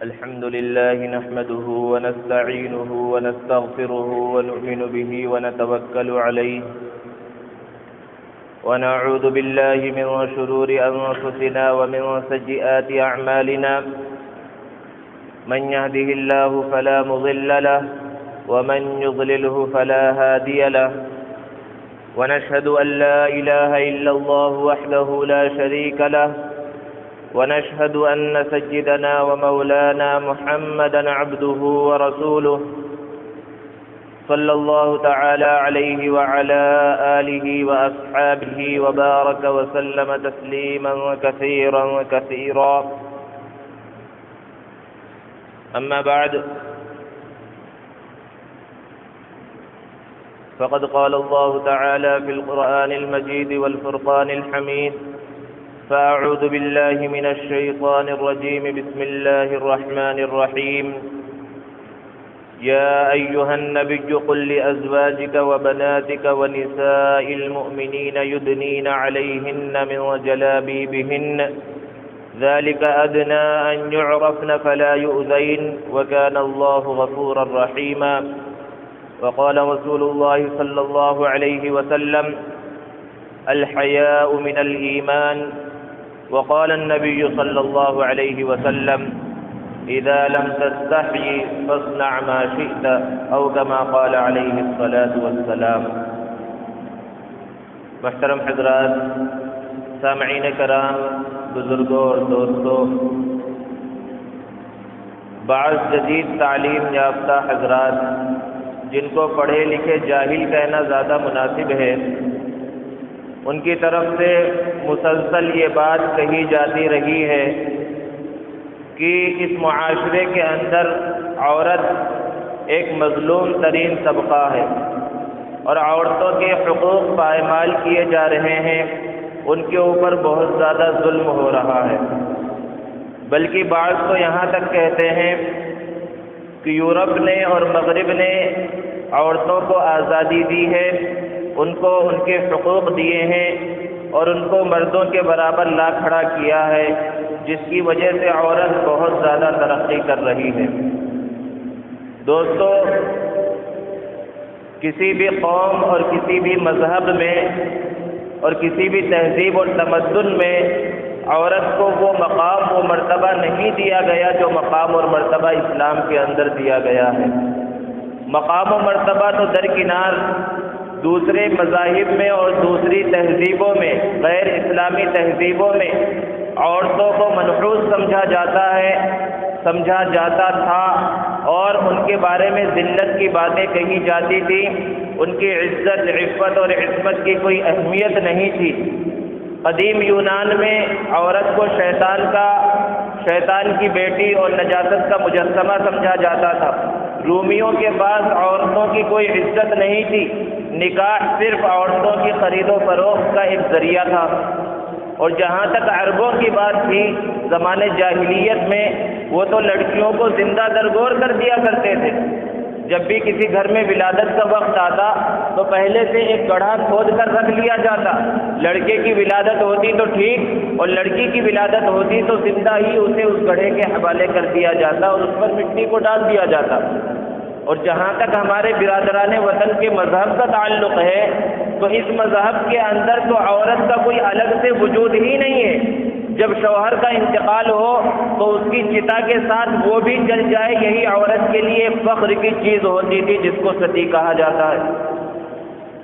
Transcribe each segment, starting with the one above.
الحمد لله نحمده ونستعينه ونستغفره ونؤمن به ونتوكل عليه ونعوذ بالله من شرور أنفسنا ومن سيئات أعمالنا من يهده الله فلا مضل له ومن يضلله فلا هادي له ونشهد أن لا إله إلا الله وحده لا شريك له ونشهد أن سيدنا ومولانا محمدا عبده ورسوله صلى الله تعالى عليه وعلى آله وأصحابه وبارك وسلم تسليما كثيرا أما بعد فقد قال الله تعالى في القرآن المجيد والفرقان الحميد فأعوذ بالله من الشيطان الرجيم بسم الله الرحمن الرحيم يا أيها النبي قل لأزواجك وبناتك ونساء المؤمنين يدنين عليهن من جلابيبهن ذلك أدنى أن يعرفن فلا يؤذين وكان الله غفورا رحيما وقال رسول الله صلى الله عليه وسلم الحياء من الإيمان وقال النبي صلى الله عليه وسلم إذا لم تستحي فاصنع ما شئت أو كما قال عليه الصلاة والسلام۔ محترم حضرات، سامعین کرام، بزرگوں اور دوستوں، بعض جدید تعلیم یافتہ حضرات جن کو پڑھے لکھے جاہل کہنا زیادہ مناسب ہے، ان کی طرف سے مسلسل یہ بات کہی جاتی رہی ہے کہ اس معاشرے کے اندر عورت ایک مظلوم ترین طبقہ ہے اور عورتوں کے حقوق پائمال کیے جا رہے ہیں، ان کے اوپر بہت زیادہ ظلم ہو رہا ہے۔ بلکہ بعض تو یہاں تک کہتے ہیں کہ یورپ نے اور مغرب نے عورتوں کو آزادی دی ہے، ان کو ان کے حقوق دیے ہیں اور ان کو مردوں کے برابر لا کھڑا کیا ہے، جس کی وجہ سے عورت بہت زیادہ ترقی کر رہی ہے۔ دوستو، کسی بھی قوم اور کسی بھی مذہب میں اور کسی بھی تہذیب اور تمدن میں عورت کو وہ مقام و مرتبہ نہیں دیا گیا جو مقام اور مرتبہ اسلام کے اندر دیا گیا ہے۔ مقام و مرتبہ تو درکنار دوسرے مذاہب میں اور دوسری تہذیبوں میں، غیر اسلامی تہذیبوں میں عورتوں کو منحوس سمجھا جاتا ہے، سمجھا جاتا تھا، اور ان کے بارے میں ذلت کی باتیں کہی جاتی تھی، ان کی عزت، عفت اور عصمت کی کوئی اہمیت نہیں تھی۔ قدیم یونان میں عورت کو شیطان کی بیٹی اور نجاست کا مجسمہ سمجھا جاتا تھا۔ رومیوں کے پاس عورتوں کی کوئی عزت نہیں تھی، نکاح صرف عورتوں کی خرید و فروخت کا ایک ذریعہ تھا۔ اور جہاں تک عربوں کی بات تھی، زمانے جاہلیت میں وہ تو لڑکیوں کو زندہ درگور کر دیا کرتے تھے۔ جب بھی کسی گھر میں ولادت کا وقت آتا تو پہلے سے ایک گڑھا کھود کر رکھ لیا جاتا، لڑکے کی ولادت ہوتی تو ٹھیک، اور لڑکی کی ولادت ہوتی تو زندہ ہی اسے اس گڑھے کے حوالے کر دیا جاتا اور اس پر مٹی کو ڈال دیا جاتا۔ اور جہاں تک ہمارے برادران وطن کے مذہب کا تعلق ہے تو اس مذہب کے اندر تو عورت کا کوئی الگ سے وجود ہی نہیں ہے۔ جب شوہر کا انتقال ہو تو اس کی چتا کے ساتھ وہ بھی جل جائے، یہی عورت کے لیے فخر کی چیز ہوتی تھی، جس کو ستی کہا جاتا ہے۔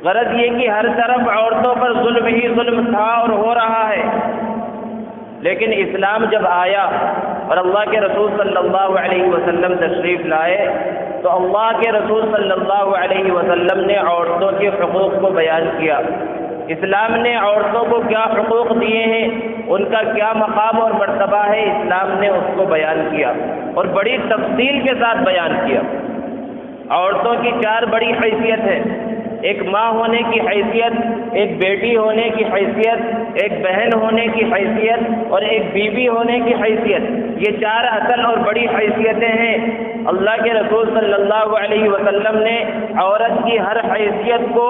غرض یہ کہ ہر طرف عورتوں پر ظلم ہی ظلم تھا اور ہو رہا ہے۔ لیکن اسلام جب آیا اور اللہ کے رسول صلی اللہ علیہ وسلم تشریف لائے تو اللہ کے رسول صلی اللہ علیہ وسلم نے عورتوں کے حقوق کو بیان کیا۔ اسلام نے عورتوں کو کیا حقوق دیے ہیں، ان کا کیا مقام اور مرتبہ ہے، اسلام نے اس کو بیان کیا اور بڑی تفصیل کے ساتھ بیان کیا۔ عورتوں کی 4 بڑی حیثیت ہے۔ ایک ماں ہونے کی حیثیت، ایک بیٹی ہونے کی حیثیت، ایک بہن ہونے کی حیثیت اور ایک بیوی ہونے کی حیثیت، یہ 4 اصل اور بڑی حیثیتیں ہیں۔ اللہ کے رسول صلی اللہ علیہ وسلم نے عورت کی ہر حیثیت کو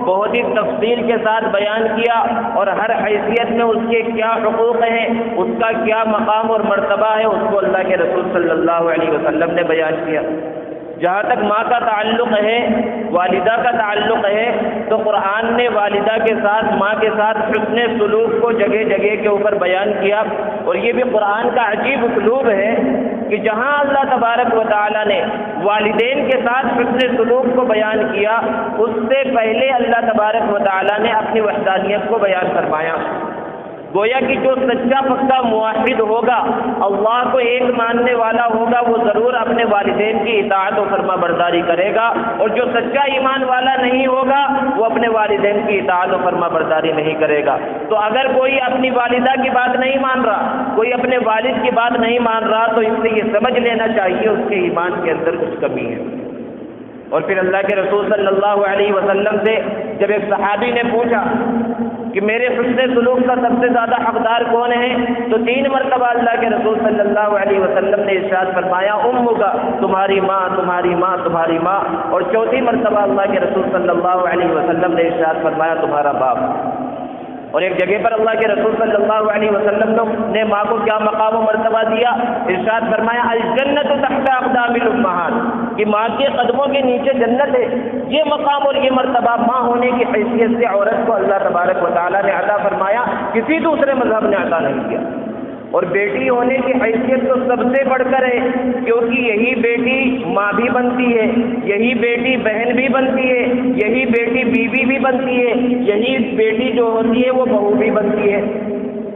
بہت ہی تفصیل کے ساتھ بیان کیا، اور ہر حیثیت میں اس کے کیا حقوق ہیں، اس کا کیا مقام اور مرتبہ ہے، اس کو اللہ کے رسول صلی اللہ علیہ وسلم نے بیان کیا۔ جہاں تک ماں کا تعلق ہے، والدہ کا تعلق ہے، تو قرآن نے والدہ کے ساتھ، ماں کے ساتھ حسن سلوک کو جگہ جگہ کے اوپر بیان کیا، اور یہ بھی قرآن کا عجیب اسلوب ہے کہ جہاں اللہ تبارک و تعالیٰ نے والدین کے ساتھ حسن سلوک کو بیان کیا، اس سے پہلے اللہ تبارک و تعالیٰ نے اپنی وحدانیت کو بیان فرمایا۔ گویا کہ جو سچا پکا موحد ہوگا، اللہ کو ایک ماننے والا ہوگا، وہ ضرور اپنے والدین کی اطاعت و فرما برداری کرے گا، اور جو سچا ایمان والا نہیں ہوگا وہ اپنے والدین کی اطاعت و فرما برداری نہیں کرے گا۔ تو اگر کوئی اپنی والدہ کی بات نہیں مان رہا، کوئی اپنے والد کی بات نہیں مان رہا، تو اس سے یہ سمجھ لینا چاہیے اس کے ایمان کے اندر کچھ کمی ہے۔ اور پھر اللہ کے رسول صلی اللہ علیہ وسلم سے جب ایک صحابی نے پوچھا کہ میرے حسن سلوک کا سب سے زیادہ حقدار کون ہے، تو 3 مرتبہ اللہ کے رسول صلی اللہ علیہ وسلم نے ارشاد فرمایا امک، تمہاری ماں، تمہاری ماں، تمہاری ماں، اور 4تھی مرتبہ اللہ کے رسول صلی اللہ علیہ وسلم نے ارشاد فرمایا تمہارا باپ۔ اور ایک جگہ پر اللہ کے رسول صلی اللہ علیہ وسلم نے ماں کو کیا مقام و مرتبہ دیا، ارشاد فرمایا الجنت تحت اقدام الامہات، کہ ماں کے قدموں کے نیچے جنت ہے۔ یہ مقام اور یہ مرتبہ ماں ہونے کی حیثیت سے عورت کو اللہ تبارک و تعالیٰ نے عطا فرمایا، کسی دوسرے مذہب نے عطا نہیں کیا۔ اور بیٹی ہونے کی حیثیت تو سب سے بڑھ کر ہے، کیونکہ یہی بیٹی ماں بھی بنتی ہے، یہی بیٹی بہن بھی بنتی ہے، یہی بیٹی بیوی بھی بنتی ہے، یہی بیٹی جو ہوتی ہے وہ بہو بھی بنتی ہے۔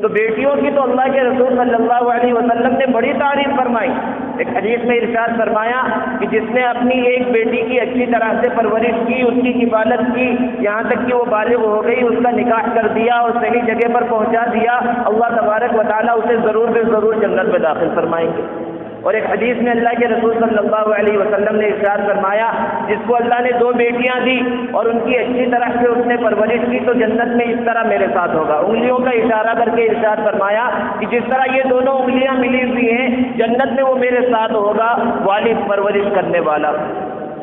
تو بیٹیوں کی تو اللہ کے رسول صلی اللہ علیہ وسلم نے بڑی تعریف فرمائی۔ ایک حدیث میں ارشاد فرمایا کہ جس نے اپنی ایک بیٹی کی اچھی طرح سے پرورش کی، اس کی حفاظت کی، یہاں تک کہ وہ بالغ ہو گئی، اس کا نکاح کر دیا اور صحیح جگہ پر پہنچا دیا، اللہ تبارک و تعالیٰ اسے ضرور بے ضرور جنت میں داخل فرمائیں گے۔ اور ایک حدیث میں اللہ کے رسول صلی اللہ علیہ وسلم نے ارشاد فرمایا جس کو اللہ نے 2 بیٹیاں دی اور ان کی اچھی طرح سے اس نے پرورش کی، تو جنت میں اس طرح میرے ساتھ ہوگا۔ انگلیوں کا اشارہ کر کے ارشاد فرمایا کہ جس طرح یہ دونوں انگلیاں ملی ہوئی ہیں، جنت میں وہ میرے ساتھ ہوگا، والد پرورش کرنے والا۔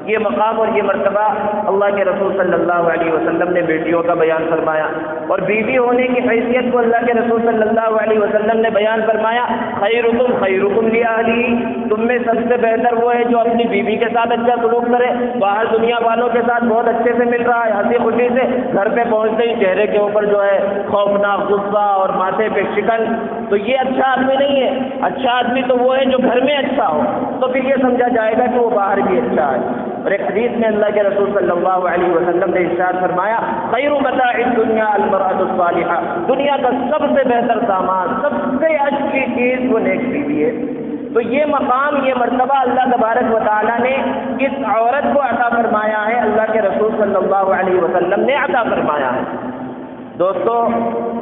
یہ مقام اور یہ مرتبہ اللہ کے رسول صلی اللہ علیہ وسلم نے بیٹیوں کا بیان فرمایا۔ اور بیوی ہونے کی حیثیت کو اللہ کے رسول صلی اللہ علیہ وسلم نے بیان فرمایا خیرکم خیرکم لأہلہ، تم میں سب سے بہتر وہ ہے جو اپنی بیوی کے ساتھ اچھا سلوک کرے۔ باہر دنیا والوں کے ساتھ بہت اچھے سے مل رہا ہے، ہنسی خوشی سے، گھر پہ پہنچتے ہی چہرے کے اوپر جو ہے خوفناک غصہ اور ماتھے پہ شکن، تو یہ اچھا آدمی نہیں ہے۔ اچھا آدمی تو وہ ہے جو گھر میں اچھا ہو، تو پھر یہ سمجھا جائے گا کہ وہ باہر بھی اچھا ہے۔ اور ایک حدیث میں اللہ کے رسول صلی اللہ علیہ وسلم نے ارشاد فرمایا خیر متاع الدنیا المرأة الصالحہ، دنیا کا سب سے بہتر سامان، سب سے اچھی چیز وہ نیک بیوی ہے۔ تو یہ مقام، یہ مرتبہ اللہ تبارک و تعالیٰ نے اس عورت کو عطا فرمایا ہے، اللہ کے رسول صلی اللہ علیہ وسلم نے عطا فرمایا ہے۔ دوستو،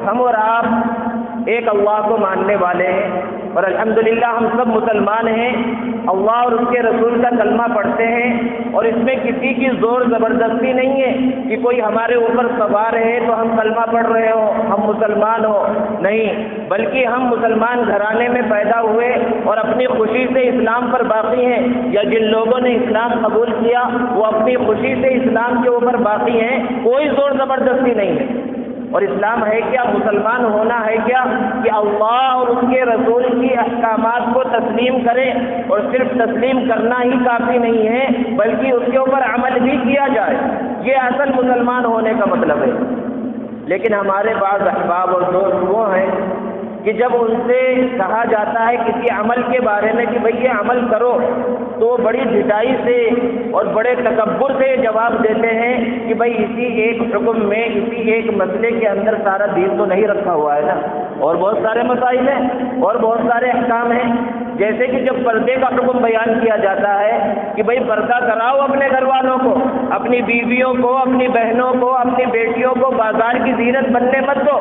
ہم اور آپ ایک اللہ کو ماننے والے ہیں، اور الحمدللہ ہم سب مسلمان ہیں، اللہ اور اس کے رسول کا کلمہ پڑھتے ہیں، اور اس میں کسی کی زور زبردستی نہیں ہے کہ کوئی ہمارے اوپر سوار ہے تو ہم کلمہ پڑھ رہے ہو، ہم مسلمان ہو، نہیں، بلکہ ہم مسلمان گھرانے میں پیدا ہوئے اور اپنی خوشی سے اسلام پر باقی ہیں، یا جن لوگوں نے اسلام قبول کیا وہ اپنی خوشی سے اسلام کے اوپر باقی ہیں، کوئی زور زبردستی نہیں ہے۔ اور اسلام ہے کیا، مسلمان ہونا ہے کیا کہ اللہ اور اس کے رسول کی احکامات کو تسلیم کریں، اور صرف تسلیم کرنا ہی کافی نہیں ہے بلکہ اس کے اوپر عمل بھی کیا جائے، یہ اصل مسلمان ہونے کا مطلب ہے۔ لیکن ہمارے بعض احباب اور دوست وہ ہیں کہ جب ان سے کہا جاتا ہے کسی عمل کے بارے میں کہ بھئی یہ عمل کرو، تو وہ بڑی ڈھٹائی سے اور بڑے تکبر سے جواب دیتے ہیں کہ بھئی اسی ایک حکم میں، اسی ایک مسئلے کے اندر سارا دین تو نہیں رکھا ہوا ہے نا، اور بہت سارے مسائل ہیں اور بہت سارے احکام ہیں۔ جیسے کہ جب پردے کا حکم بیان کیا جاتا ہے کہ بھئی پردہ کراؤ اپنے گھر والوں کو، اپنی بیویوں کو، اپنی بہنوں کو، اپنی بیٹیوں کو بازار کی زینت بننے مت دو،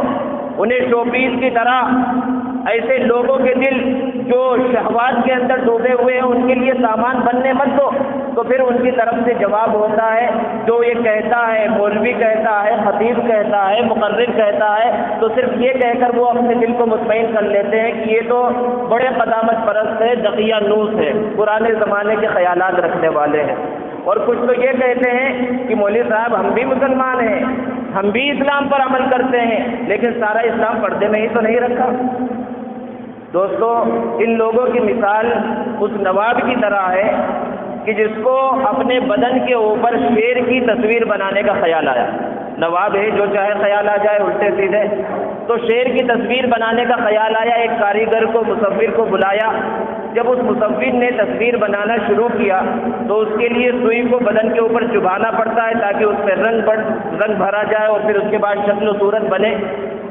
انہیں شو پیس کی طرح ایسے لوگوں کے دل جو شہوات کے اندر ڈوبے ہوئے ہیں ان کے لیے سامان بننے مت دو. تو پھر ان کی طرف سے جواب ہوتا ہے جو یہ کہتا ہے، مولوی کہتا ہے، خطیب کہتا ہے، مقرر کہتا ہے، تو صرف یہ کہہ کر وہ اپنے دل کو مطمئن کر لیتے ہیں کہ یہ تو بڑے قدامت پرست ہے، دقیانوس ہے، پرانے زمانے کے خیالات رکھنے والے ہیں. اور کچھ تو یہ کہتے ہیں کہ مولوی صاحب ہم بھی مسلمان ہیں، ہم بھی اسلام پر عمل کرتے ہیں، لیکن سارا اسلام پردے میں ہی تو نہیں رکھا. دوستو، ان لوگوں کی مثال اس نواب کی طرح ہے کہ جس کو اپنے بدن کے اوپر شیر کی تصویر بنانے کا خیال آیا. نواب ہے، جو چاہے خیال آ جائے الٹے سیدھے. تو شیر کی تصویر بنانے کا خیال آیا. ایک کاریگر کو، مصور کو بلایا. جب اس مصور نے تصویر بنانا شروع کیا تو اس کے لیے سوئی کو بدن کے اوپر چبھانا پڑتا ہے تاکہ اس پہ رنگ بھرا جائے اور پھر اس کے بعد شکل و صورت بنے.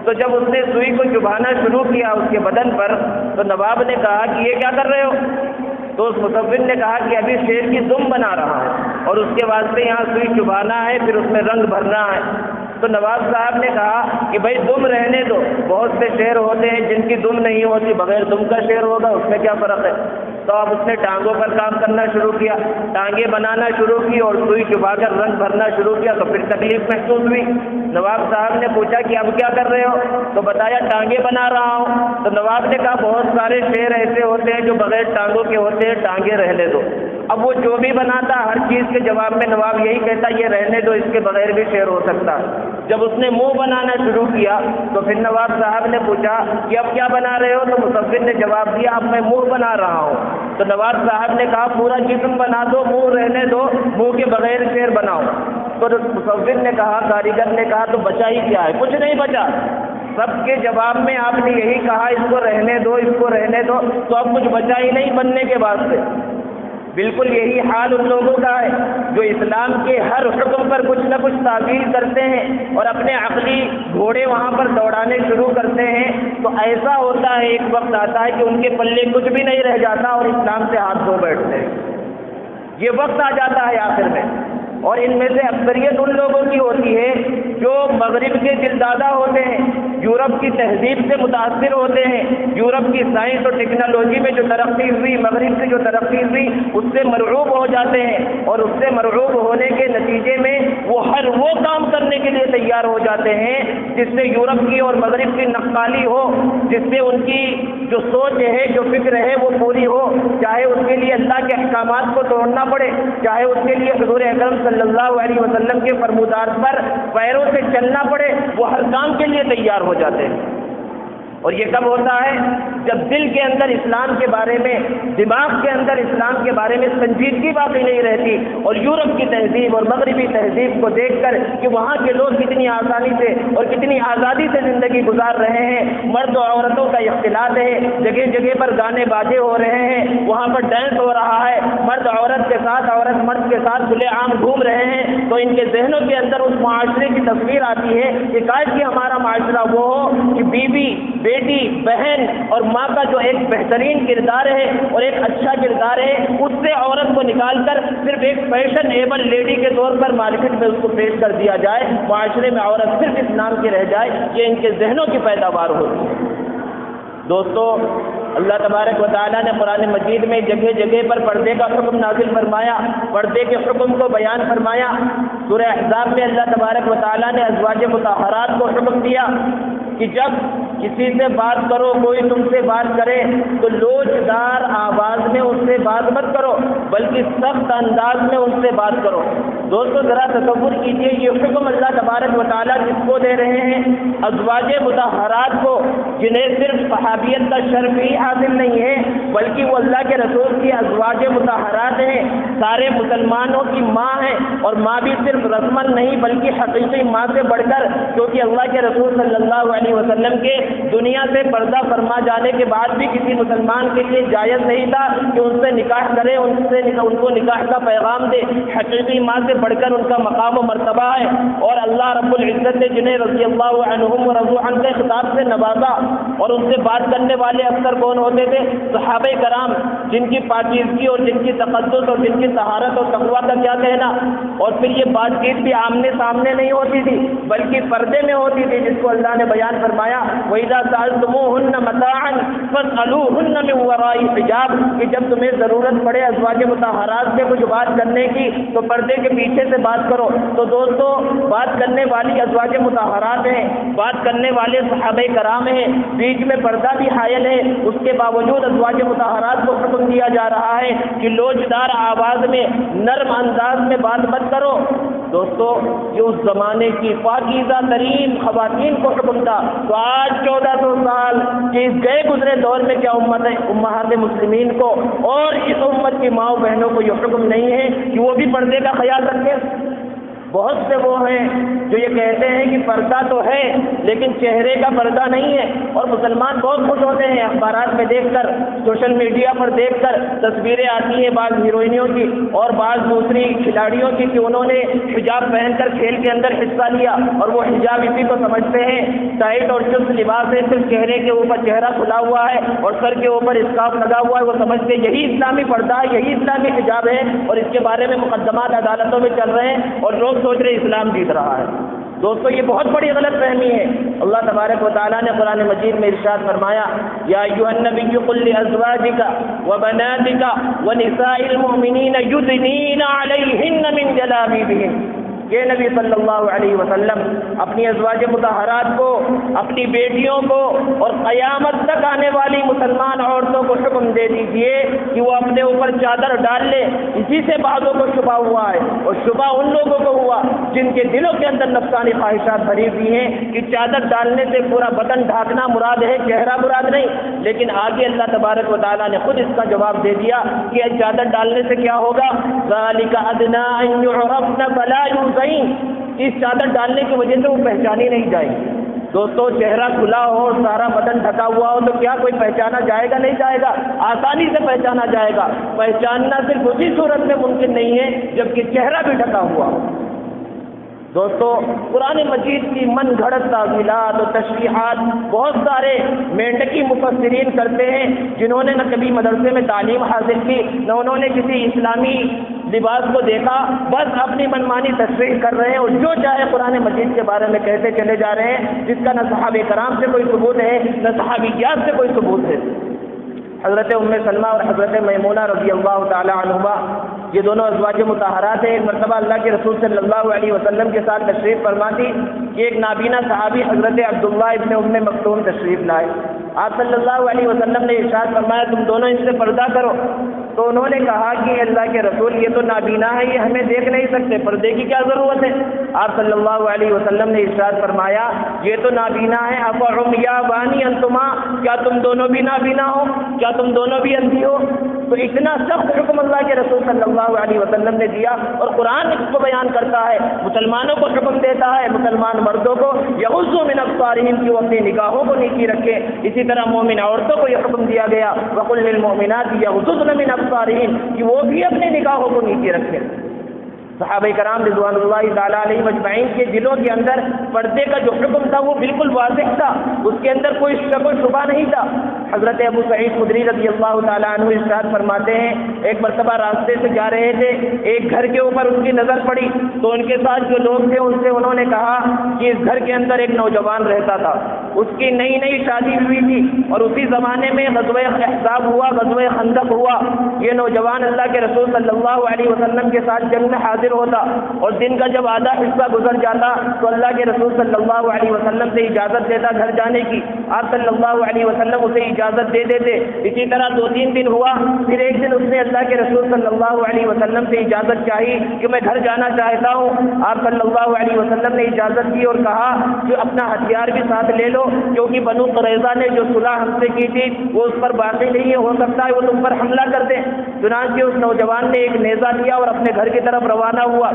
تو جب اس نے سوئی کو چبھانا شروع کیا اس کے بدن پر تو نواب نے کہا کہ یہ کیا کر رہے ہو؟ تو اس مصور نے کہا کہ ابھی شیر کی دم بنا رہا ہے اور اس کے واسطے یہاں سوئی چبھانا ہے، پھر اس میں رنگ بھرنا ہے. تو نواب صاحب نے کہا کہ بھائی دم رہنے دو، بہت سے شعر ہوتے ہیں جن کی دم نہیں ہوتی، بغیر دم کا شعر ہوگا، اس میں کیا فرق ہے. تو اب اس نے ٹانگوں پر کام کرنا شروع کیا، ٹانگیں بنانا شروع کی اور سوئی چبھا کر رنگ بھرنا شروع کیا. تو پھر تکلیف محسوس ہوئی. نواب صاحب نے پوچھا کہ اب کیا کر رہے ہو؟ تو بتایا ٹانگیں بنا رہا ہوں. تو نواب نے کہا بہت سارے شعر ایسے ہوتے ہیں جو بغیر ٹانگوں کے ہوتے ہیں، ٹانگیں رہنے دو. اب وہ جو بھی بناتا ہر چیز کے جواب میں نواب یہی کہتا یہ رہنے دو، اس کے بغیر بھی شعر ہو سکتا. جب اس نے منہ بنانا شروع کیا تو پھر نواب صاحب نے پوچھا کہ اب کیا بنا رہے ہو؟ تو مصور نے جواب دیا اب میں منہ بنا رہا ہوں. تو نواب صاحب نے کہا پورا جسم بنا دو، منہ رہنے دو، منہ کے بغیر شعر بناؤ. تو مصور نے کہا، کاریگر نے کہا تو بچا ہی کیا ہے؟ کچھ نہیں بچا. سب کے جواب میں آپ نے یہی کہا اس کو رہنے دو، اس کو رہنے دو، تو اب کچھ بچا ہی نہیں بننے کے واسطے. بالکل یہی حال ان لوگوں کا ہے جو اسلام کے ہر حکم پر کچھ نہ کچھ تعویل کرتے ہیں اور اپنے عقلی گھوڑے وہاں پر دوڑانے شروع کرتے ہیں. تو ایسا ہوتا ہے، ایک وقت آتا ہے کہ ان کے پلے کچھ بھی نہیں رہ جاتا اور اسلام سے ہاتھ دھو بیٹھتے ہیں. یہ وقت آ جاتا ہے آخر میں. اور ان میں سے اکثریت ان لوگوں کی ہوتی ہے جو مغرب کے دلدادہ ہوتے ہیں، یورپ کی تہذیب سے متاثر ہوتے ہیں، یورپ کی سائنس اور ٹیکنالوجی میں جو ترقی ہوئی، مغرب سے جو ترقی ہوئی اس سے مرعوب ہو جاتے ہیں. اور اس سے مرعوب ہونے کے نتیجے میں وہ ہر وہ کام کرنے کے لیے تیار ہو جاتے ہیں جس سے یورپ کی اور مغرب کی نقالی ہو، جس سے ان کی جو سوچ ہے، جو فکر ہے وہ پوری ہو. چاہے اس کے لیے اللہ کے احکامات کو توڑنا پڑے، چاہے اس کے لیے حضور اکرم صلی اللہ علیہ وسلم کے فرمودات پر پیروں سے چلنا پڑے، وہ ہر کام کے لیے تیار ہو جاتے ہیں. اور یہ کب ہوتا ہے؟ جب دل کے اندر اسلام کے بارے میں، دماغ کے اندر اسلام کے بارے میں سنجیدگی باقی نہیں رہتی. اور یورپ کی تہذیب اور مغربی تہذیب کو دیکھ کر کہ وہاں کے لوگ کتنی آسانی سے اور کتنی آزادی سے زندگی گزار رہے ہیں، مرد و عورتوں کا اختلاط ہے، جگہ جگہ پر گانے بازے ہو رہے ہیں، وہاں پر ڈانس ہو رہا ہے، مرد عورت کے ساتھ، عورت مرد کے ساتھ کھلے عام گھوم رہے ہیں. تو ان کے ذہنوں کے اندر اس معاشرے کی تصویر آتی ہے کہ کاش کہ ہمارا معاشرہ وہ ہو کہ بیوی، بیٹی، بہن اور ماں کا جو ایک بہترین کردار ہے اور ایک اچھا کردار ہے، اس سے عورت کو نکال کر صرف ایک فیشن ایبل لیڈی کے طور پر مارکیٹ میں اس کو پیش کر دیا جائے، معاشرے میں عورت صرف اس نام کی رہ جائے. یہ ان کے ذہنوں کی پیداوار ہوتی ہے. دوستو، اللہ تبارک و تعالیٰ نے قرآن مجید میں جگہ جگہ پر پردے کا حکم نازل فرمایا، پردے کے حکم کو بیان فرمایا. سورہ احزاب میں اللہ تبارک و تعالیٰ نے ازواج مطہرات کو حکم دیا کہ جب کسی سے بات کرو، کوئی تم سے بات کرے تو لوچدار آواز میں اس سے بات مت کرو بلکہ سخت انداز میں ان سے بات کرو. دوستو ذرا تصور کیجئے، یہ حکم اللہ تبارک و تعالیٰ کس کو دے رہے ہیں؟ ازواج مطہرات کو، جنہیں صرف صحابیت کا شرف ہی حاصل نہیں ہے بلکہ وہ اللہ کے رسول کی ازواج مطہرات ہیں، سارے مسلمانوں کی ماں ہیں. اور ماں بھی صرف رسمن نہیں بلکہ حقیقی ماں سے بڑھ کر، کیونکہ اللہ کے رسول صلی اللہ علیہ وسلم کے دنیا سے پردہ فرما جانے کے بعد بھی کسی مسلمان کے لیے جائز نہیں تھا کہ ان سے نکاح کرے، ان کو نکاح کا پیغام دے. حقیقی ماں سے بڑھ کر ان کا مقام و مرتبہ ہے. اور اللہ رب العزت نے جنہیں رضی اللہ عنہم و رضوا عنہ کے خطاب سے نوازا، اور ان سے بات کرنے والے اکثر کون ہوتے تھے؟ صحابہ صحابہ کرام جن کی پاکیزگی اور جن کی تقدس اور جن کی طہارت اور تقویٰ کا کیا کہنا. اور پھر یہ بات چیت بھی آمنے سامنے نہیں ہوتی تھی بلکہ پردے میں ہوتی تھی، جس کو اللہ نے بیان فرمایا وَإِذَا سَأَلْتُمُوهُنَّ مَتَاعًا فَاسْأَلُوهُنَّ مِنْ وَرَاءِ حِجَابٍ، کہ جب تمہیں ضرورت پڑے ازواج مطہرات سے کچھ بات کرنے کی تو پردے کے پیچھے سے بات کرو. تو دوستو بات کرنے والی ازواج مطہرات ہیں، بات کرنے والے صحابہ کرام ہیں، بیچ میں پردہ بھی حائل ہے، اس کے باوجود ازواج مطہرات کو حکم دیا جا رہا ہے کہ لوچدار آواز میں نرم انداز میں بات مت کرو. دوستو یہ اس زمانے کی پاکیزہ ترین خواتین کو حکم تھا، تو آج 1400 سال کے اس گئے گزرے دور میں کیا امہات مسلمین کو اور اس امت کی ماؤں بہنوں کو یہ حکم نہیں ہے کہ وہ بھی پردے کا خیال رکھیں؟ بہت سے وہ ہیں جو یہ کہتے ہیں کہ پردہ تو ہے لیکن چہرے کا پردہ نہیں ہے، اور مسلمان بہت خوش ہوتے ہیں اخبارات میں دیکھ کر، سوشل میڈیا پر دیکھ کر تصویریں آتی ہیں بعض ہیروئنوں کی اور بعض دوسری کھلاڑیوں کی کہ انہوں نے حجاب پہن کر کھیل کے اندر حصہ لیا، اور وہ حجاب اسی کو سمجھتے ہیں ٹائٹ اور چست لباس ہے، صرف چہرے کے اوپر چہرہ کھلا ہوا ہے اور سر کے اوپر اسکارف لگا ہوا ہے، وہ سمجھتے ہیں یہی اسلامی پردہ ہے، یہی اسلامی حجاب ہے، اور اس کے بارے میں مقدمات عدالتوں میں چل رہے ہیں اور لوگ سوچ رہے اسلام جیت رہا ہے. دوستو یہ بہت بڑی غلط فہمی ہے. اللہ تبارک و تعالیٰ نے قرآن مجید میں ارشاد فرمایا یا ایھا النبی قل لازواجک وبناتک ونساء المؤمنین یدنین علیہن من جلابیبہن، کہ نبی صلی اللہ علیہ وسلم اپنی ازواج مطہرات کو، اپنی بیٹیوں کو اور قیامت تک آنے والی مسلمان عورتوں کو حکم دے دیجئے کہ وہ اپنے اوپر چادر ڈال لے. اسی سے بعضوں کو شبہ ہوا ہے، اور شبہ ان لوگوں کو ہوا جن کے دلوں کے اندر نفسانی خواہشات بھری ہوئی ہیں کہ چادر ڈالنے سے پورا بدن ڈھانکنا مراد ہے، چہرہ مراد نہیں. لیکن آگے اللہ تبارک و تعالیٰ نے خود اس کا جواب دے دیا کہ چادر ڈالنے سے کیا ہوگا، ذَلِكَ أَدْنَىٰ أَن يُعْرَفْنَ فَلَا يُؤْذَيْنَ، اس چادر ڈالنے کی وجہ سے وہ پہچانی نہیں جائے گی. دوستو چہرہ کھلا ہو اور سارا بدن ڈھکا ہوا ہو تو کیا کوئی پہچانا جائے گا؟ نہیں جائے گا، آسانی سے پہچانا جائے گا. پہچاننا صرف اسی صورت میں ممکن نہیں ہے جبکہ چہرہ بھی ڈھکا ہوا ہو. دوستو قرآن مجید کی من گھڑت تعویلات اور تشریحات بہت سارے مینڈکی مفسرین کرتے ہیں جنہوں نے نہ کبھی مدرسے میں تعلیم حاصل کی، نہ انہوں نے کسی اسلامی لباس کو دیکھا، بس اپنی منمانی تشریح کر رہے ہیں اور جو چاہے قرآن مجید کے بارے میں کہتے چلے جا رہے ہیں، جس کا نہ صحابہ کرام سے کوئی ثبوت ہے نہ صحابیات سے کوئی ثبوت ہے. حضرت ام سلمہ اور حضرت میمونہ رضی اللہ تعالی عنہما یہ دونوں ازواج مطہرات ہیں. ایک مرتبہ اللہ کے رسول صلی اللہ علیہ وسلم کے ساتھ تشریف فرما تھی کہ ایک نابینا صحابی حضرت عبداللہ ابن ام مکتوم تشریف لائے. آپ صلی اللہ علیہ وسلم نے ارشاد فرمایا تم دونوں ان سے پردہ کرو. تو انہوں نے کہا کہ اللہ کے رسول یہ تو نابینا ہے، یہ ہمیں دیکھ نہیں سکتے، پردے کی کیا ضرورت ہے؟ آپ صلی اللہ علیہ وسلم نے ارشاد فرمایا یہ تو نابینا ہے، افعمیابانی انتما، کیا تم دونوں بھی نابینا ہو؟ کیا تم دونوں بھی اندھی ہو؟ تو اتنا سخت حکم اللہ کے رسول صلی اللہ علیہ وسلم نے دیا، اور قرآن اس کو بیان کرتا ہے، مسلمانوں کو حکم دیتا ہے مسلمان مردوں کو یغضوا من ابصارہم کہ وہ اپنی نگاہوں کو نیچی رکھیں. اسی طرح مومن عورتوں کو یہ حکم دیا گیا وقل للمؤمنات یغضضن من ابصارہن کہ وہ بھی اپنی نگاہوں کو نیچی رکھیں. صحابہ کرام رضوان اللہ تعالیٰ علیہ مجمعین کے دلوں کے اندر پردے کا جو حکم تھا وہ بالکل واضح تھا، اس کے اندر کوئی شک و شبہ نہیں تھا. حضرت ابو سعید خدری رضی اللہ تعالیٰ عنہ ارشاد فرماتے ہیں ایک مرتبہ راستے سے جا رہے تھے، ایک گھر کے اوپر ان کی نظر پڑی تو ان کے ساتھ جو لوگ تھے ان سے انہوں نے کہا کہ اس گھر کے اندر ایک نوجوان رہتا تھا، اس کی نئی نئی شادی ہوئی تھی اور اسی زمانے میں غزوہ احزاب ہوا، غزوہ خندق ہوا. یہ نوجوان اللہ کے رسول صلی اللہ علیہ وسلم کے ساتھ جنگ میں حاضر ہوتا اور دن کا جب آدھا حصہ گزر جاتا تو اللہ کے رسول صلی اللہ علیہ وسلم سے اجازت دیتا گھر جانے کی. آپ صلی اللہ علیہ وسلم اسے اجازت دے دیتے. اسی طرح 2-3 دن ہوا، پھر ایک دن اس نے اللہ کے رسول صلی اللہ علیہ وسلم سے اجازت چاہی کہ میں گھر جانا چاہتا ہوں. آپ صلی اللہ علیہ وسلم نے اجازت دی اور کہا کہ اپنا ہتھیار بھی ساتھ لے لو کیونکہ بنو قریظہ نے جو صلح ہم سے کی تھی وہ اس پر باقی نہیں ہے، ہو سکتا ہے وہ تم پر حملہ کر دیں. چنانچہ اس نوجوان نے ایک نیزہ لیا اور اپنے گھر کی طرف روانہ ہوا.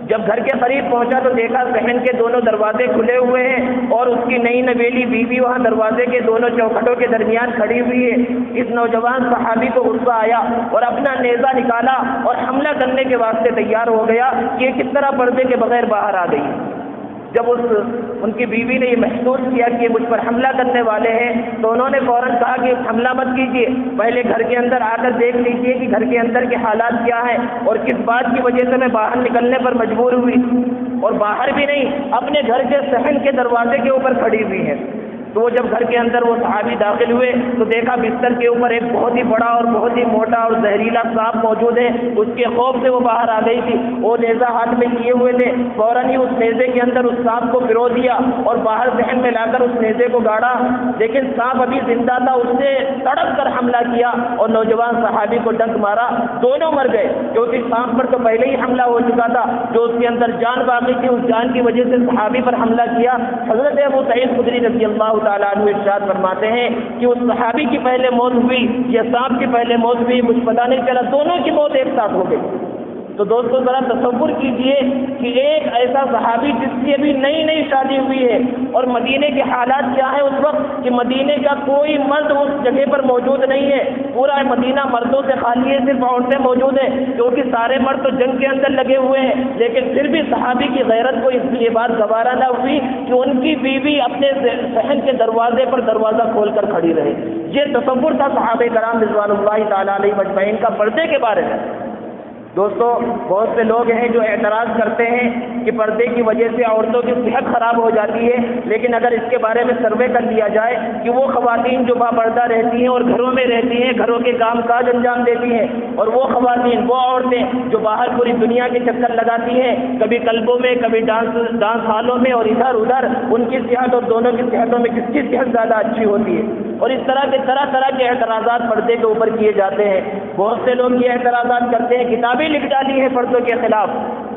جب گھر کے قریب پہنچا تو دیکھا صحن کے دونوں دروازے کھلے ہوئے ہیں اور اس کی نئی نویلی بیوی وہاں دروازے کے دونوں چوکھٹوں کے درمیان کھڑی ہوئی ہے. اس نوجوان صحابی کو غصہ آیا اور اپنا نیزہ نکالا اور حملہ کرنے کے واسطے تیار ہو گیا کہ یہ کس طرح پردے کے بغیر باہر آ گئی. جب ان کی بیوی نے یہ محسوس کیا کہ یہ مجھ پر حملہ کرنے والے ہیں تو انہوں نے فوراً کہا کہ حملہ مت کیجیے، پہلے گھر کے اندر آ کر دیکھ لیجیے کہ گھر کے اندر کے حالات کیا ہیں اور کس بات کی وجہ سے میں باہر نکلنے پر مجبور ہوئی، اور باہر بھی نہیں اپنے گھر کے صحن کے دروازے کے اوپر کھڑی ہوئی ہیں۔ تو وہ جب گھر کے اندر وہ صحابی داخل ہوئے تو دیکھا بستر کے اوپر ایک بہت ہی بڑا اور بہت ہی موٹا اور زہریلا سانپ موجود ہے۔ اس کے خوف سے وہ باہر آ گئی تھی، وہ نیزہ ہاتھ میں لیے ہوئے تھے، فوراً ہی اس نیزے کے اندر اس سانپ کو پرو دیا اور باہر ذہن میں لا کر اس نیزے کو گاڑا، لیکن سانپ ابھی زندہ تھا، اس نے تڑپ کر حملہ کیا اور نوجوان صحابی کو ڈنک مارا، دونوں مر گئے، کیونکہ سانپ پر تو پہلے ہی حملہ ہو چکا تھا، جو اس کے اندر جان باقی تھی اس جان کی وجہ سے صحابی پر حملہ کیا۔ حضرت ابو سعید خدری رضی اللہ تعالیٰ عنہ ارشاد فرماتے ہیں کہ اس صحابی کی پہلے موت ہوئی یا سانپ کی پہلے موت ہوئی کچھ پتہ نہیں چلا، دونوں کی موت ایک ساتھ ہو گئی۔ تو دوستو ذرا تصور کیجئے کہ ایک ایسا صحابی جس کی ابھی نئی نئی شادی ہوئی ہے، اور مدینے کے حالات کیا ہیں اس وقت کہ مدینے کا کوئی مرد اس جگہ پر موجود نہیں ہے، پورا مدینہ مردوں سے خالی ہے، صرف عورتیں موجود ہیں کیونکہ سارے مرد تو جنگ کے اندر لگے ہوئے ہیں، لیکن پھر بھی صحابی کی غیرت کو اس لیے بات گوارا نہ ہوئی کہ ان کی بیوی اپنے صحن کے دروازے پر دروازہ کھول کر کھڑی رہے۔ یہ تصور تھا صحابہ کرام رضوان اللہ تعالیٰ علیہ اجمعین کا پردے کے بارے میں۔ دوستو بہت سے لوگ ہیں جو اعتراض کرتے ہیں کہ پردے کی وجہ سے عورتوں کی صحت خراب ہو جاتی ہے، لیکن اگر اس کے بارے میں سروے کر لیا جائے کہ وہ خواتین جو باپردہ رہتی ہیں اور گھروں میں رہتی ہیں، گھروں کے کام کاج انجام دیتی ہیں، اور وہ خواتین وہ عورتیں جو باہر پوری دنیا کے چکر لگاتی ہیں، کبھی کلبوں میں کبھی ڈانس ہالوں میں اور ادھر ادھر، ان کی صحت اور دونوں کی صحتوں میں کس کی صحت زیادہ اچھی ہوتی ہے؟ اور اس طرح کے طرح طرح کے اعتراضات پردے کے اوپر کیے جاتے ہیں۔ بہت سے لوگ یہ اعتراضات کرتے ہیں، کتابیں لکھ ڈالی ہے پردوں کے خلاف،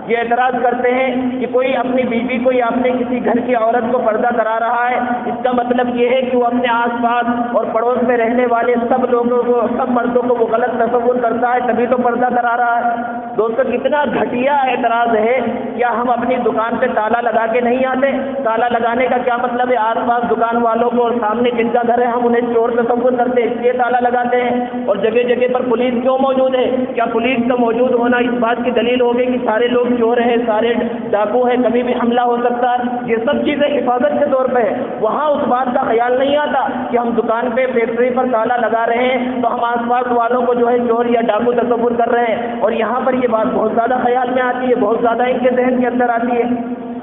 یہ اعتراض کرتے ہیں کہ کوئی اپنی بیوی کو یا اپنے کسی گھر کی عورت کو پردہ کرا رہا ہے، اس کا مطلب یہ ہے کہ وہ اپنے آس پاس اور پڑوس میں رہنے والے سب لوگوں کو، سب مردوں کو وہ غلط تصور کرتا ہے تبھی تو پردہ کرا رہا ہے۔ دوستو کتنا گھٹیا اعتراض ہے، کیا ہم اپنی دکان پہ تالا لگا کے نہیں آتے؟ تالا لگانے کا کیا مطلب ہے؟ آس پاس دکان والوں کو اور سامنے جن کا گھر ہے ہم انہیں چور تصور کرتے اس لیے تالا لگاتے ہیں؟ اور جگہ جگہ پر پولیس کیوں موجود ہے؟ کیا پولیس کا موجود ہونا اس بات کی دلیل ہوگی کہ سارے لوگ چور ہیں، سارے ڈاکو ہیں، کبھی بھی حملہ ہو سکتا ہے؟ یہ سب چیزیں حفاظت کے طور پہ ہے، وہاں اس بات کا خیال نہیں آتا کہ ہم دکان پہ فیکٹری پر تالا لگا رہے ہیں تو ہم آس پاس والوں کو جو ہے چور یا ڈاکو تصور کر رہے ہیں، اور یہاں پر یہ بات بہت زیادہ خیال میں آتی ہے، بہت زیادہ ان کے ذہن کے اندر آتی ہے۔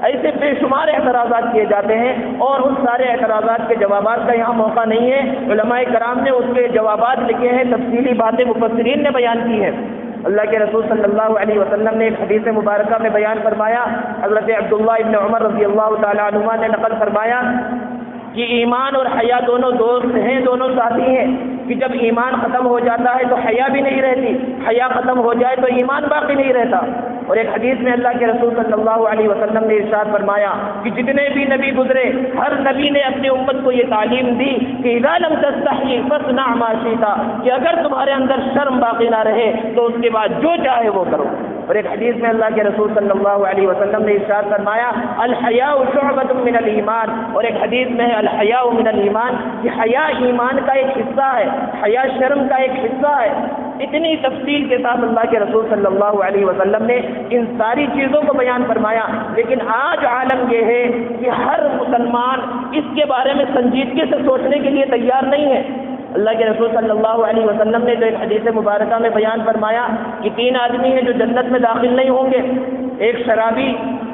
ایسے بے شمار اعتراضات کیے جاتے ہیں، اور ان سارے اعتراضات کے جوابات کا یہاں موقع نہیں ہے۔ علماء کرام نے اس کے جوابات لکھے ہیں، تفصیلی باتیں مفسرین نے بیان کی ہیں۔ اللہ کے رسول صلی اللہ علیہ وسلم نے ایک حدیث مبارکہ میں بیان فرمایا، حضرت عبداللہ ابن عمر رضی اللہ تعالیٰ عنہما نے نقل فرمایا کہ ایمان اور حیا دونوں دوست ہیں، دونوں ساتھی ہیں، کہ جب ایمان ختم ہو جاتا ہے تو حیا بھی نہیں رہتی، حیا ختم ہو جائے تو ایمان باقی نہیں رہتا۔ اور ایک حدیث میں اللہ کے رسول صلی اللہ علیہ وسلم نے ارشاد فرمایا کہ جتنے بھی نبی گزرے ہر نبی نے اپنی امت کو یہ تعلیم دی کہ اذا لم تستحی فاصنع ما شئت، کہ اگر تمہارے اندر شرم باقی نہ رہے تو اس کے بعد جو چاہے وہ کرو۔ اور ایک حدیث میں اللہ کے رسول صلی اللہ علیہ وسلم نے ارشاد فرمایا الحیاء شعبۃ من الایمان، اور ایک حدیث میں ہے الحیاء من الایمان، کہ حیا ایمان کا ایک حصہ ہے، حیا شرم کا ایک حصہ ہے۔ اتنی تفصیل کے ساتھ اللہ کے رسول صلی اللہ علیہ وسلم نے ان ساری چیزوں کو بیان فرمایا، لیکن آج عالم یہ ہے کہ ہر مسلمان اس کے بارے میں سنجیدگی سے سوچنے کے لیے تیار نہیں ہے۔ اللہ کے رسول صلی اللہ علیہ وسلم نے جو ایک حدیث مبارکہ میں بیان فرمایا کہ 3 آدمی ہیں جو جنت میں داخل نہیں ہوں گے، ایک شرابی،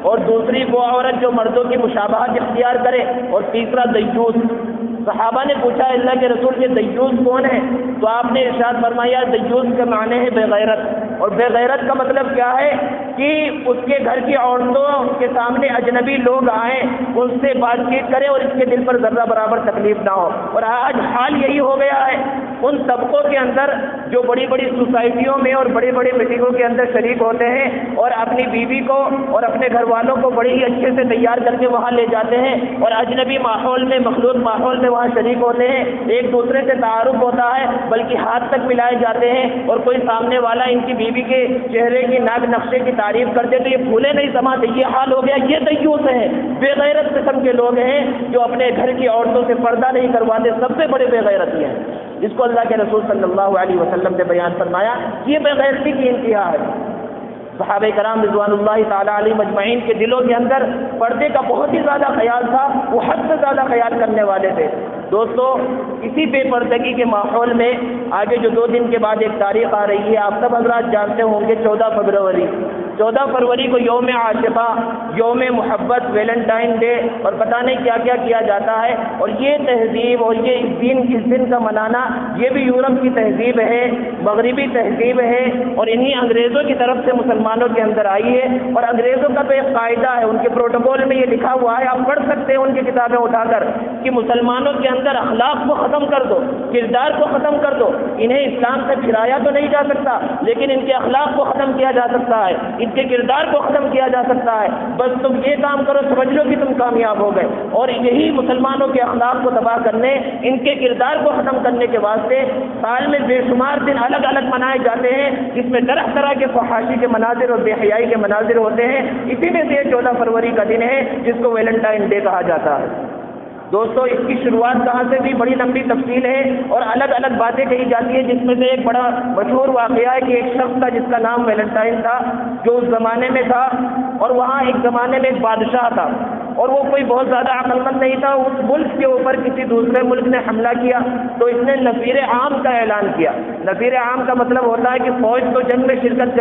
اور دوسری وہ عورت جو مردوں کی مشابہت اختیار کرے، اور تیسرا دیوس۔ صحابہ نے پوچھا اللہ کے رسول یہ دیوس کون ہے؟ تو آپ نے ارشاد فرمایا دیوس کا معنی ہے بے غیرت، اور بے غیرت کا مطلب کیا ہے کہ اس کے گھر کی عورتوں کے سامنے اجنبی لوگ آئیں، ان سے بات چیت کرے اور اس کے دل پر ذرہ برابر تکلیف نہ ہو۔ اور آج حال یہی ہو گیا ہے، ان طبقوں کے اندر جو بڑی بڑی سوسائٹیوں میں اور بڑے بڑے میٹنگوں کے اندر شریک ہوتے ہیں اور اپنی بیوی کو اور اپنے گھر والوں کو بڑے ہی اچھے سے تیار کر کے وہاں لے جاتے ہیں، اور اجنبی ماحول میں، مخلوط ماحول میں وہاں شریک ہوتے ہیں، ایک دوسرے سے تعارف ہوتا ہے، بلکہ ہاتھ تک ملائے جاتے ہیں، اور کوئی سامنے والا ان کی بیوی کے چہرے کی ناک نقشے کی تعریف کرتے تو یہ پھولے نہیں سماتے۔ یہ حال ہو گیا، یہ دیوس ہیں، بے غیرت قسم کے لوگ ہیں جو اپنے گھر کی عورتوں سے پردہ نہیں کرواتے، سب سے بڑے بے غیرتی ہیں، جس کو اللہ کے رسول صلی اللہ علیہ وسلم نے بیان فرمایا یہ بے غیرتی کی انتہا ہے۔ صحابہ کرام رضوان اللہ تعالیٰ علیہ مجمعین کے دلوں کے اندر پردے کا بہت ہی زیادہ خیال تھا، وہ حد سے زیادہ خیال کرنے والے تھے۔ دوستو، اسی بے پردگی کے ماحول میں آگے جو 2 دن کے بعد ایک تاریخ آ رہی ہے، آپ سب حضرات جانتے ہوں گے، 14 فروری۔ 14 فروری کو یوم عاشقہ، یوم محبت، ویلنٹائن ڈے اور پتہ نہیں کیا کیا کیا جاتا ہے۔ اور یہ تہذیب اور یہ اس دن کا منانا، یہ بھی یورپ کی تہذیب ہے، مغربی تہذیب ہے، اور انہی انگریزوں کی طرف سے مسلمانوں کے اندر آئی ہے۔ اور انگریزوں کا تو ایک قاعدہ ہے، ان کے پروٹوکول میں یہ لکھا ہوا ہے، آپ پڑھ سکتے ہیں ان کی کتابیں اٹھا کر، کہ مسلمانوں کے اندر اخلاق کو ختم کر دو، کردار کو ختم کر دو۔ انہیں اسلام سے پھرایا تو نہیں جا سکتا، لیکن ان کے اخلاق کو ختم کیا جا سکتا ہے، ان کے کردار کو ختم کیا جا سکتا ہے۔ بس تم یہ کام کرو، سمجھ لو کہ تم کامیاب ہو گئے۔ اور یہی مسلمانوں کے اخلاق کو تباہ کرنے، ان کے کردار کو ختم کرنے کے واسطے سال میں بے شمار دن الگ الگ منائے جاتے ہیں، جس میں طرح طرح کے فحاشی کے مناظر اور بے حیائی کے مناظر ہوتے ہیں۔ اسی میں سے 14 فروری کا دن ہے جس کو ویلنٹائن ڈے کہا جاتا ہے۔ دوستو، اس کی شروعات کہاں سے بھی بڑی لمبی تفصیل ہے اور الگ الگ باتیں کہی جاتی ہیں، جس میں سے ایک بڑا مشہور واقعہ ہے کہ ایک شخص تھا جس کا نام ویلنٹائن تھا، جو اس زمانے میں تھا، اور وہاں ایک زمانے میں ایک بادشاہ تھا، اور وہ کوئی بہت زیادہ عقل مند نہیں تھا۔ اس ملک کے اوپر کسی دوسرے ملک نے حملہ کیا تو اس نے نفیر عام کا اعلان کیا۔ نفیر عام کا مطلب ہوتا ہے کہ فوج تو جنگ میں شرکت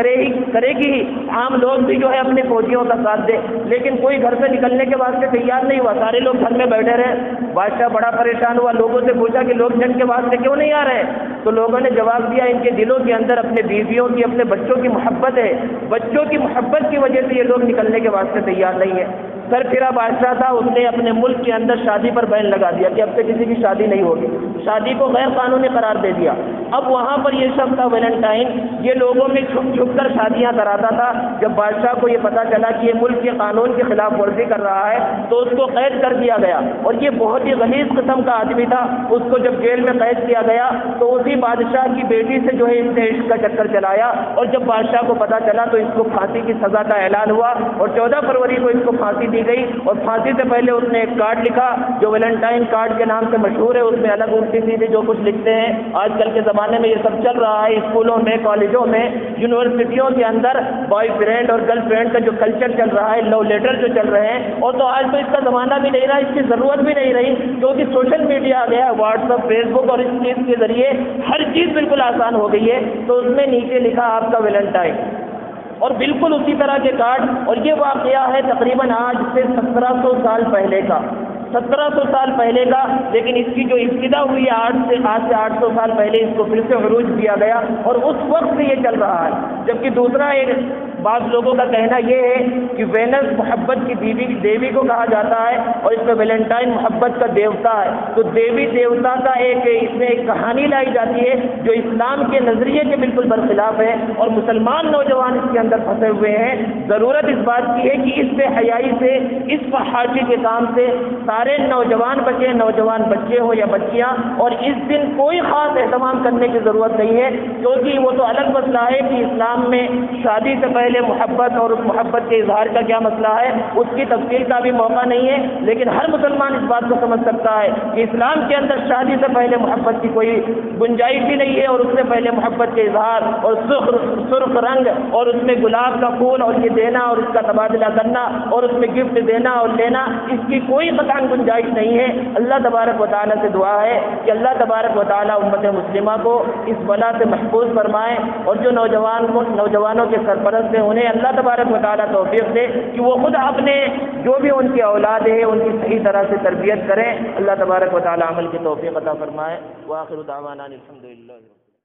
کرے گی ہی، عام لوگ بھی جو ہے اپنے فوجیوں کا ساتھ دے، لیکن کوئی گھر سے نکلنے کے واسطے تیار نہیں ہوا، سارے لوگ گھر میں بیٹھے رہے۔ بادشاہ بڑا پریشان ہوا، لوگوں سے پوچھا کہ لوگ جنگ کے واسطے کیوں نہیں آ رہے؟ تو لوگوں نے جواب دیا، ان کے دلوں کے اندر اپنے بیویوں کی، اپنے بچوں کی محبت ہے، بچوں کی محبت کی وجہ سے یہ لوگ نکلنے کے واسطے تیار نہیں ہے۔ سر پھرا بادشاہ تھا، اس نے اپنے ملک کے اندر شادی پر بین لگا دیا کہ اب سے کسی کی شادی نہیں ہوگی، شادی کو غیر قانونی قرار دے دیا۔ اب وہاں پر یہ شخص تھا ویلنٹائن، یہ لوگوں میں چھپ چھپ کر شادیاں کراتا تھا۔ جب بادشاہ کو یہ پتا چلا کہ یہ ملک کے قانون کی خلاف ورزی کر رہا ہے تو اس کو قید کر دیا گیا، اور یہ بہت ہی غلیظ قسم کا آدمی تھا۔ اس کو جب جیل میں قید کیا گیا تو اسی بادشاہ کی بیٹی سے جو ہے اس نے عشق کا چکر چلایا، اور جب بادشاہ کو پتا چلا تو اس کو پھانسی کی سزا کا اعلان ہوا، اور 14 فروری کو اس کو پھانسی دی گئی۔ اور پھانسی سے پہلے اس نے ایک کارڈ لکھا جو ویلنٹائن کارڈ کے نام سے مشہور ہے، اس میں الگ الٹی سیدھی جو کچھ لکھتے ہیں۔ آج کل کے زمانے میں یہ سب چل رہا ہے، اسکولوں میں، کالجوں میں، یونیورسٹیوں کے اندر بوائے فرینڈ اور گرل فرینڈ کا جو کلچر چل رہا ہے، لو لیٹر جو چل رہے ہیں، اور تو آج تو اس کا زمانہ بھی نہیں رہا، اس کی ضرورت بھی نہیں رہی، کیونکہ سوشل میڈیا آ گیا ہے، واٹس ایپ، فیس بک، اور اس چیز کے ذریعے ہر چیز بالکل آسان ہو گئی ہے۔ تو اس میں نیچے لکھا آپ کا ویلنٹائن، اور بالکل اسی طرح کے کارڈ۔ اور یہ واقعہ ہے تقریباً آج سے 1700 سال پہلے کا، 1700 سال پہلے کا، لیکن اس کی جو ابتدا ہوئی ہے آج سے 800 سال پہلے اس کو پھر سے عروج دیا گیا، اور اس وقت سے یہ چل رہا ہے۔ جبکہ دوسرا ایک بعض لوگوں کا کہنا یہ ہے کہ وینس محبت کی دیوی کو کہا جاتا ہے، اور اس میں ویلنٹائن محبت کا دیوتا ہے۔ تو دیوی دیوتا کا اس میں ایک کہانی لائی جاتی ہے جو اسلام کے نظریے کے بالکل برخلاف ہے، اور مسلمان نوجوان اس کے اندر پھنسے ہوئے ہیں۔ ضرورت اس بات کی ہے کہ اس بے حیائی سے، اس فحاشی کے کام سے سارے نوجوان بچے، نوجوان بچے ہو یا بچیاں، اور اس دن کوئی خاص اہتمام کرنے کی ضرورت نہیں ہے، کیونکہ وہ تو الگ مسئلہ ہے کہ اسلام میں شادی سے پہلے محبت اور اس محبت کے اظہار کا کیا مسئلہ ہے، اس کی تفصیل کا بھی موقع نہیں ہے، لیکن ہر مسلمان اس بات کو سمجھ سکتا ہے کہ اسلام کے اندر شادی سے پہلے محبت کی کوئی گنجائش ہی نہیں ہے، اور اس سے پہلے محبت کے اظہار اور سرخ رنگ اور اس میں گلاب کا پھول اور یہ دینا اور اس کا تبادلہ کرنا اور اس میں گفٹ دینا اور لینا، اس کی کوئی قطعاً گنجائش نہیں ہے۔ اللہ تبارک و تعالیٰ سے دعا ہے کہ اللہ تبارک و تعالیٰ امت مسلمہ کو اس بلا سے محفوظ فرمائے، اور جو نوجوانوں کے سرپرست ہیں انہیں اللہ تبارک و تعالیٰ توفیق دے کہ وہ خود اپنے جو بھی ان کی اولاد ہے ان کی صحیح طرح سے تربیت کریں۔ اللہ تبارک و تعالیٰ عمل کی توفیق عطا فرمائے۔ وآخر دعوانا الحمدللہ۔